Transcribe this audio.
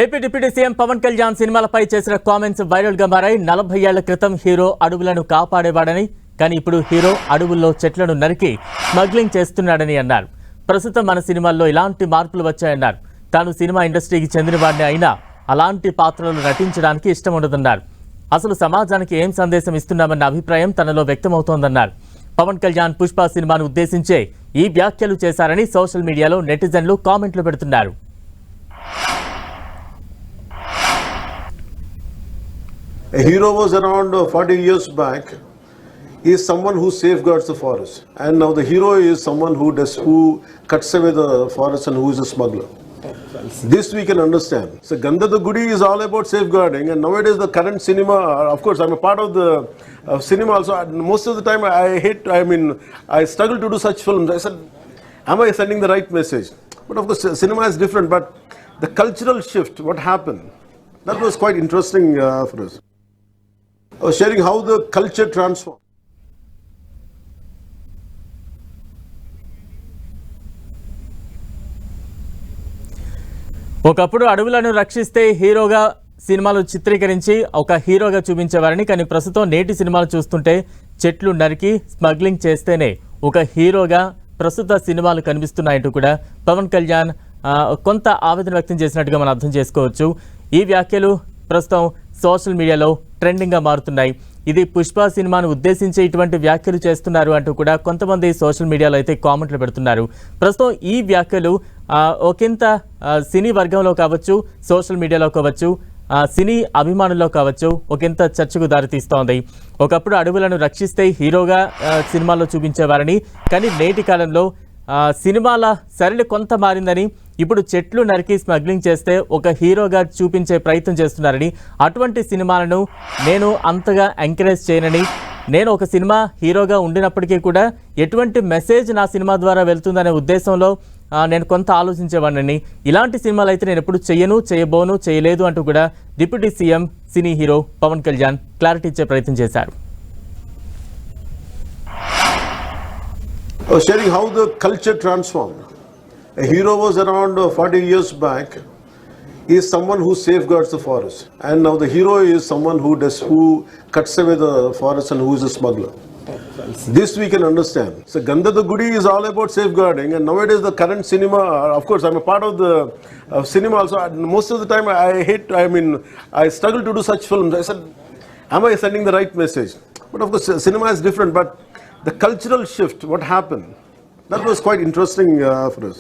AP deputy CM Pawan Kalyan సినిమాలపై చేసిన comments viral గా మారాయి. 40 ఏళ్ల క్రితం హీరో అడవులను కాపాడేవాడని, కానీ ఇప్పుడు హీరో అడవుల్లో చెట్లను నరికి స్మగ్లింగ్ చేస్తున్నాడని అన్నారు. ప్రస్తుతం మన సినిమాల్లో ఇలాంటి మార్పులు వచ్చాయన్నారు. తాను సినిమా ఇండస్ట్రీకి చెందినవాడిని అయినా అలాంటి పాత్రలు నటించడానికి ఇష్టం ఉండదన్నారు. అసలు సమాజానికి ఏం సందేశం ఇస్తున్నామన్న అభిప్రాయం తనలో వ్యక్తమవుతోందన్నారు. పవన్ కళ్యాణ్ పుష్ప సినిమాను ఉద్దేశించే ఈ వ్యాఖ్యలు చేశారని సోషల్ మీడియాలో నెటిజన్లు కామెంట్లు పెడుతున్నారు. A hero was around 40 years back. He is someone who safeguards the forest, and now the hero is someone who cuts away the forest and who is a smuggler. This we can understand. So Gandha the Gudi is all about safeguarding, and nowadays the current cinema, of course I'm a part of the cinema also. Most of the time I struggle to do such films. I said, am I sending the right message? But of course cinema is different, but the cultural shift, what happened, that was quite interesting for us. I was sharing how the culture transformed. ఒకప్పుడు అడవులను రక్షిస్తే హీరోగా సినిమాలు చిత్రీకరించి ఒక హీరోగా చూపించేవారని, కానీ ప్రస్తుతం నేటి సినిమాలు చూస్తుంటే చెట్లు నరికి స్మగ్లింగ్ చేస్తేనే ఒక హీరోగా ప్రస్తుత సినిమాలు కనిపిస్తున్నాయంటూ కూడా పవన్ కళ్యాణ్ కొంత ఆవేదన వ్యక్తం చేసినట్టుగా మనం అర్థం చేసుకోవచ్చు. ఈ వ్యాఖ్యలు ప్రస్తుతం సోషల్ మీడియాలో ట్రెండింగ్గా మారుతున్నాయి. ఇది పుష్ప సినిమాను ఉద్దేశించి ఇటువంటి వ్యాఖ్యలు చేస్తున్నారు అంటూ కూడా కొంతమంది సోషల్ మీడియాలో అయితే కామెంట్లు పెడుతున్నారు. ప్రస్తుతం ఈ వ్యాఖ్యలు ఒకంత సినీ వర్గంలో కావచ్చు, సోషల్ మీడియాలో కావచ్చు, సినీ అభిమానుల్లో కావచ్చు ఒకంత చర్చకు దారితీస్తోంది. ఒకప్పుడు అడవులను రక్షిస్తే హీరోగా సినిమాల్లో చూపించేవారని, కానీ నేటి కాలంలో సినిమాల సరళి కొంత మారిందని, ఇప్పుడు చెట్లు నరికి స్మగ్లింగ్ చేస్తే ఒక హీరోగా చూపించే ప్రయత్నం చేస్తున్నారని, అటువంటి సినిమాలను నేను అంతగా ఎంకరేజ్ చేయనని, నేను ఒక సినిమా హీరోగా ఉండినప్పటికీ కూడా ఎటువంటి మెసేజ్ నా సినిమా ద్వారా వెళ్తుందనే ఉద్దేశంలో నేను కొంత ఆలోచించేవాడిని. ఇలాంటి సినిమాలు అయితే నేను ఎప్పుడు చేయబోను, చేయలేదు అంటూ కూడా deputy CM cine hero Pawan Kalyan clarity ఇచ్చే ప్రయత్నం చేశారు. I was sharing how the culture transformed. A hero was around 40 years back. He is someone who safeguards the forest, and now the hero is someone who cuts away the forest and who is a smuggler. This we can understand. So Gandha the Gudi is all about safeguarding, and nowadays the current cinema, of course I'm a part of the cinema also. Most of the time I struggle to do such films. I said, am I sending the right message? But of course cinema is different, but the cultural shift, what happened, that was quite interesting for us.